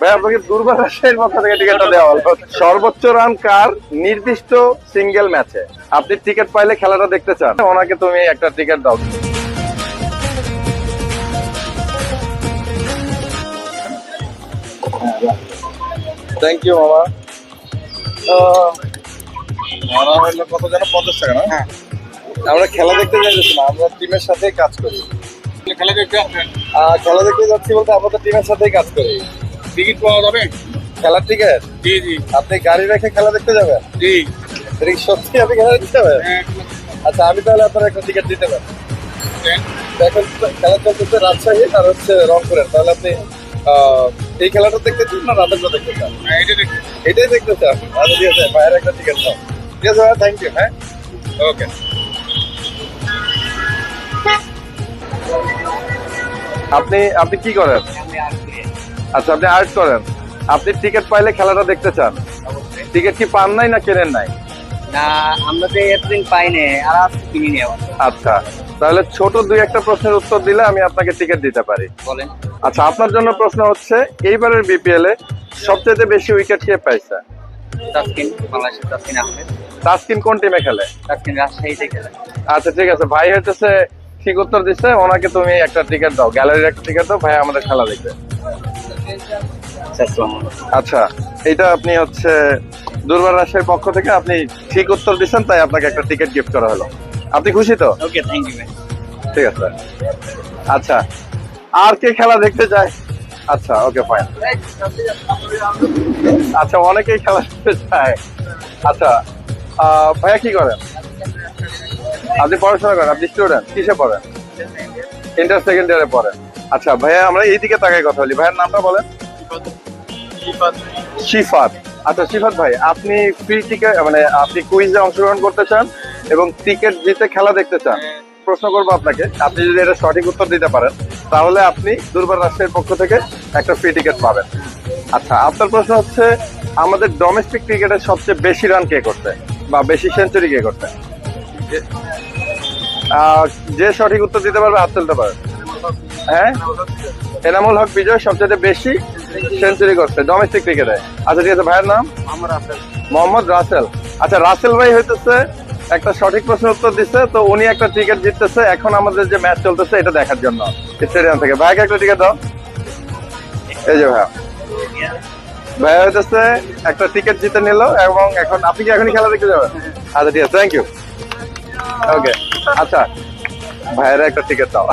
ভাই আপনাকে দুর্বার রাজশাহীর পক্ষ থেকে টিকিটটা দেওয়া হলো। সর্বোচ্চ রান কার নির্দিষ্ট সিঙ্গেল ম্যাচে। আপনি টিকিট পাইলে খেলাটা দেখতে চান, ওনাকে তুমি একটা টিকিট দাও। থ্যাংক ইউ মামা। মারা হলো কত যেন 50 টাকা না? হ্যাঁ, আমরা খেলা দেখতে যাইতেছি না, আমরা টিমের সাথেই কাজ করি। খেলা দেখতে আসবেন? খেলা দেখতে যাচ্ছি বলতে আমরা তো টিমের সাথেই কাজ করি। টিকিট পাওয়া যাবে? খেলার টিকিট? জি জি। আপনি গাড়ি রেখে খেলা দেখতে যাবেন? জি। এটা কি সত্যি আপনি খেলা দেখতে যাবেন? হ্যাঁ। আচ্ছা, আমি তাহলে আপনার একটা টিকিট দিতে পারি। এখন খেলা চলতেছে রাজশাহী আর হচ্ছে রংপুরের, তাহলে আপনি এই খেলাটা দেখতে চান না রাতেরটা দেখতে চান? এটাই দেখতে চান? আচ্ছা ঠিক আছে, ভাইয়ের একটা টিকিট দাও। ঠিক আছে ভাই, থ্যাংক ইউ। হ্যাঁ, ওকে। আপনি আপনি কি করেন? আচ্ছা, আপনি আর্ট করেন। আপনি টিকিট পাইলে খেলাটা দেখতে চান? টিকিট কি পান নাই না কেনেন নাই? না, আমরা তো এতদিন পাইনি, আর আজকে কিনি নি। আচ্ছা, তাহলে ছোট দুই একটা প্রশ্নের উত্তর দিলে আমি আপনাকে টিকিট দিতে পারি। বলেন। আচ্ছা, আপনার জন্য প্রশ্ন হচ্ছে এইবারের বিপিএল এ সবচেয়ে বেশি উইকেট কে পাইছে? তাসকিন, বাংলাদেশের তাসকিন আহমেদ। তাসকিন কোন টিমে খেলে? তাসকিন রাজশাহীতে খেলে। আচ্ছা ঠিক আছে, ভাই হচ্ছে ঠিক উত্তর দিচ্ছে, ওনাকে তুমি একটা টিকিট দাও, গ্যালারির একটা টিকিট দাও, ভাই আমাদের খেলা দেখবে। আচ্ছা, এটা আপনি হচ্ছে দুর্বার রাজশাহীর পক্ষ থেকে আপনি ঠিক উত্তর দিচ্ছেন, তাই আপনাকে একটা টিকিট গিফট করা হলো। আপনি খুশি তো? ওকে, থ্যাংক ইউ। ঠিক আছে। আচ্ছা, আর কে খেলা দেখতে চায়? আচ্ছা, ওকে ফাইন। আচ্ছা, অনেকেই খেলা দেখতে চায়। আচ্ছা, ভাইয়া কি করেন? আপনি পড়াশোনা করেন? আপনি স্টুডেন্ট? কিসে পড়েন? ইন্টার সেকেন্ড ইয়ারে পড়েন। আচ্ছা ভাইয়া, আমরা এইদিকে তাকাই কথা বলি। ভাইয়ের নামটা বলেন। শিফাত। আচ্ছা শিফাত ভাই, আপনি ফ্রি টিকিট মানে আপনি কুইজে অংশগ্রহণ করতে চান এবং টিকিট জিতে খেলা দেখতে চান। প্রশ্ন করবো আপনাকে, আপনি যদি এটা সঠিক উত্তর দিতে পারেন তাহলে আপনি দুর্বার রাজশাহীর পক্ষ থেকে একটা ফ্রি টিকিট পাবেন। আচ্ছা, আপনার প্রশ্ন হচ্ছে আমাদের ডোমেস্টিক ক্রিকেটের সবচেয়ে বেশি রান কে করতে বা বেশি সেঞ্চুরি কে করতে? যে সঠিক উত্তর দিতে পারবে হাত তুলতে পারবে। হ্যাঁ, এনামুল হক বিজয় সবচেয়ে বেশি সেঞ্চুরি করছে ডোমেস্টিক ক্রিকেটে। আচ্ছা ঠিক আছে, ভাইয়ের নাম? মোহাম্মদ রাসেল। আচ্ছা, রাসেল ভাই হইতেছে একটা সঠিক প্রশ্নের উত্তর দিচ্ছে, তো উনি একটা টিকিট জিততেছে এখন আমাদের যে ম্যাচ চলতেছে এটা দেখার জন্য স্টেডিয়াম থেকে। ভাইকে একটা টিকিট দাও। এই যে ভাইয়া, ভাইয়া হইতেছে একটা টিকিট জিতে নিল এবং এখন আপনি কি এখনই খেলা দেখতে যাবেন? আচ্ছা ঠিক আছে, থ্যাংক ইউ। ওকে, আচ্ছা ভাইয়েরা একটা টিকিট দাও।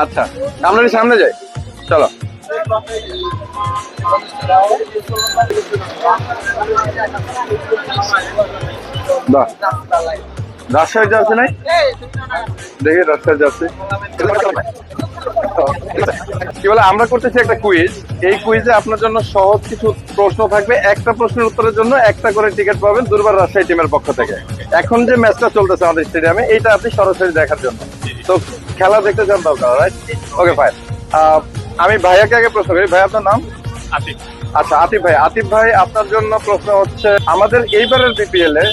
আচ্ছা, আমরা সামনে যাই, চলো। রাজশাহী যাচ্ছে নাই, দেখি রাজশাহী যাচ্ছে কি বলে। আমরা করতেছি একটা কুইজ। এই কুইজে আপনার জন্য সহজ কিছু প্রশ্ন থাকবে, একটা প্রশ্নের উত্তরের জন্য একটা করে টিকিট পাবেন দুর্বার রাজশাহী টিমের পক্ষ থেকে। এখন যে ম্যাচটা চলতেছে আমাদের স্টেডিয়ামে, এইটা আপনি সরাসরি দেখার জন্য, তো খেলা দেখতে চান দরকার, রাইট? Okay fine. আমি ভাইয়াকে আগে প্রশ্ন করি। ভাই আপনার নাম? আতিফ। আচ্ছা আতিফ ভাই, আতিফ ভাই আপনার জন্য প্রশ্ন হচ্ছে আমাদের এইবারের বিপিএল এ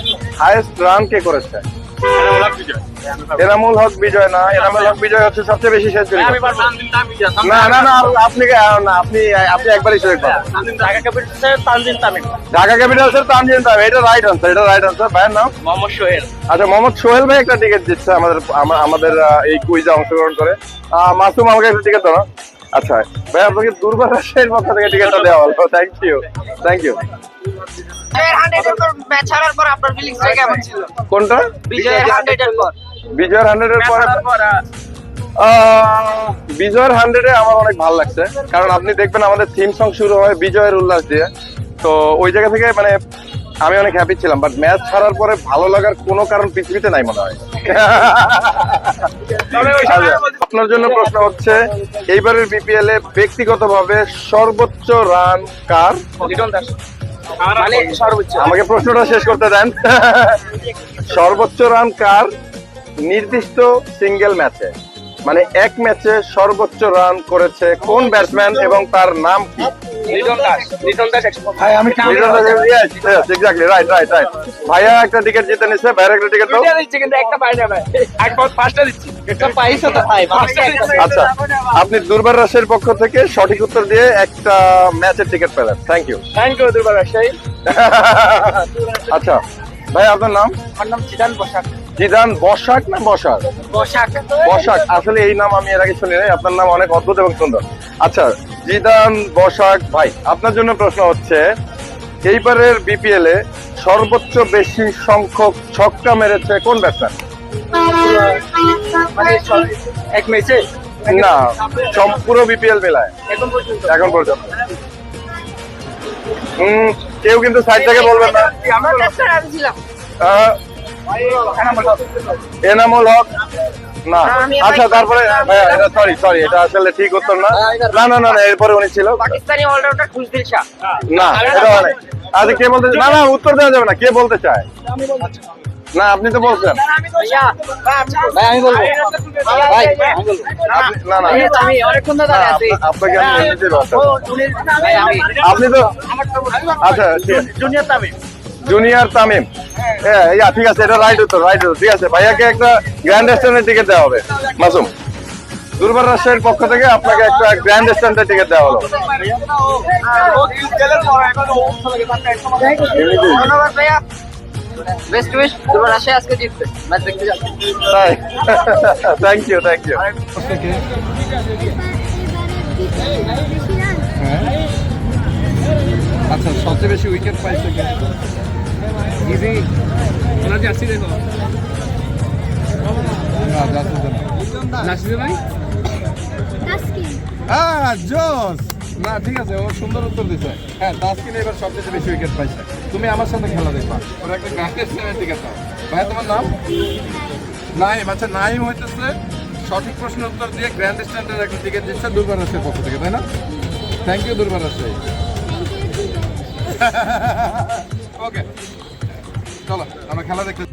হাইয়েস্ট রান কে করেছে? এনামুল হক বিজয় না, এনামুল হক বিজয় হচ্ছে সবচেয়ে বেশি সেঞ্চুরি। না না না, আপনি আপনি আপনি একবারই সিলেক্ট করেন। ঢাকা ক্যাপিটালসের তানজিম তামিম। ঢাকা ক্যাপিটালসের তানজিম তামিম, এটা রাইট আনসার, এটা রাইট আনসার। ভাইয়ের নাম? মোহাম্মদ সোহেল। আচ্ছা, মোহাম্মদ সোহেল ভাই একটা টিকিট দিচ্ছে আমাদের এই কুইজে অংশগ্রহণ করে। মাসুম আমাকে একটা টিকিট দাও। আচ্ছা ভাই, আপনাকে দুর্বার রাজশাহীর পক্ষ থেকে টিকিটটা দেওয়া হলো। Thank you, thank you. কোনটা? বিজয়ের 100-এর পর। বিজয়ের 100-এর পর? বিজয়ের 100-এ আমার অনেক ভালো লাগছে, কারণ আপনি দেখবেন আমাদের থিম সং শুরু হয় বিজয়ের উল্লাস দিয়ে, তো ওই জায়গা থেকে মানে আমি অনেক হ্যাপি ছিলাম। বাট ম্যাচ ছাড়ার পরে ভালো লাগার কোনো কারণ পৃথিবীতে নাই মনে হয়। আপনার জন্য প্রশ্ন হচ্ছে এইবারের বিপিএল এ ব্যক্তিগতভাবে সর্বোচ্চ রান কার? আমাকে প্রশ্নটা শেষ করতে দেন। সর্বোচ্চ রান কার নির্দিষ্ট সিঙ্গেল ম্যাচে, মানে এক ম্যাচে সর্বোচ্চ রান করেছে কোন ব্যাটসম্যান এবং তার নাম কি? লিটন দাস 100 ভাই আমি এক্স্যাক্টলি রাইট রাইট রাইট। ভাইয়া একটা টিকিট জিতে নিচ্ছে, ভাইয়ের একটা টিকিট দাও। দিচ্ছি কিন্তু একটা পাই না ভাই এক পাঁচটা দিচ্ছি পাইছো তো ভাই আচ্ছা, আপনি দুর্বার রাজশাহীর পক্ষ থেকে সঠিক উত্তর দিয়ে একটা ম্যাচের টিকিট পেলেন। Thank you. থ্যাংক ইউ দুর্বার রাজশাহী। আচ্ছা ভাই, আপনার নাম? আমার নাম জিদান বসাক। জিদান বসাক না বসাক? বসাক বসাক, আসলে এই নাম আমি এর আগে শুনি নাই। আপনার নাম অনেক অদ্ভুত এবং সুন্দর। আচ্ছা জিদান বসাক ভাই, আপনার জন্য প্রশ্ন হচ্ছে, এইবারের বিপিএল এ সর্বোচ্চ বেশি সংখ্যক ছক্কা মেরেছে কোন ব্যাটসম্যান? মানে এক ম্যাচে না, পুরো বিপিএল মেলায় এখন পর্যন্ত এখন পর্যন্ত। কেউ কিন্তু সাইড থেকে বলবেন না। আমরা ব্যাটসম্যান আমি ছিলাম আহ, এনামুল হক না। আচ্ছা তারপরে সরি এটা আসলে ঠিক উত্তর না। না না না না, এরপরে উনি ছিল পাকিস্তানি অলরাউন্ডার খুশদিল শাহ। না, এটা হয় নাই। আচ্ছা কে বলতে, না না উত্তর দেওয়া যাবে না, কে বলতে চায়? না আপনি তো বলছেন। ভাইয়া ভাই আমি বলবো ভাই না না আমি অনেকক্ষণ ধরে দাঁড়িয়ে আছি আপনাকে আমি এমনিতেই বলছি। ভাই আমি আপনি তো আচ্ছা ঠিক আছে। জুনিয়র তামিম। জুনিয়র তামিম, হ্যাঁ ইয়া ঠিক আছে, এটা রাইট উত্তর, রাইট উত্তর। ঠিক আছে, ভাইয়াকে একটা গ্র্যান্ড স্ট্যান্ডের টিকিট দেওয়া হবে। মাসুম, দুর্বার রাজশাহীর পক্ষ থেকে আপনাকে একটা গ্র্যান্ড স্ট্যান্ডের টিকিট দেওয়া হলো। ধন্যবাদ ভাইয়া বেস্ট উইশ তোমার রাশে আজকে জিতবে ম্যাচ দেখতে যাচ্ছি তাই থ্যাংক ইউ থ্যাংক ইউ। আচ্ছা সবচেয়ে বেশি উইকেট পাইছে কে? ইজি ওনার জার্সি দেখো না জার্সি না নাসির ভাই হ্যাঁ জোস না ঠিক আছে, ও সুন্দর উত্তর দিছে। হ্যাঁ তাসকিন এবার সবচেয়ে বেশি উইকেট পাইছে। তুমি আমার সাথে খেলা দেখবা, ওর একটা গ্র্যান্ড স্ল্যামের টিকিট দাও। ভাই তোমার নাম? নাইম। আচ্ছা নাইম হইতেছে সঠিক প্রশ্নের উত্তর দিয়ে গ্র্যান্ড স্ট্যান্ডের একটা টিকিট দিচ্ছে দুর্বার রাজশাহীর পক্ষ থেকে, তাই না? থ্যাংক ইউ দুর্বার রাজশাহী। ওকে চলো আমরা খেলা দেখতে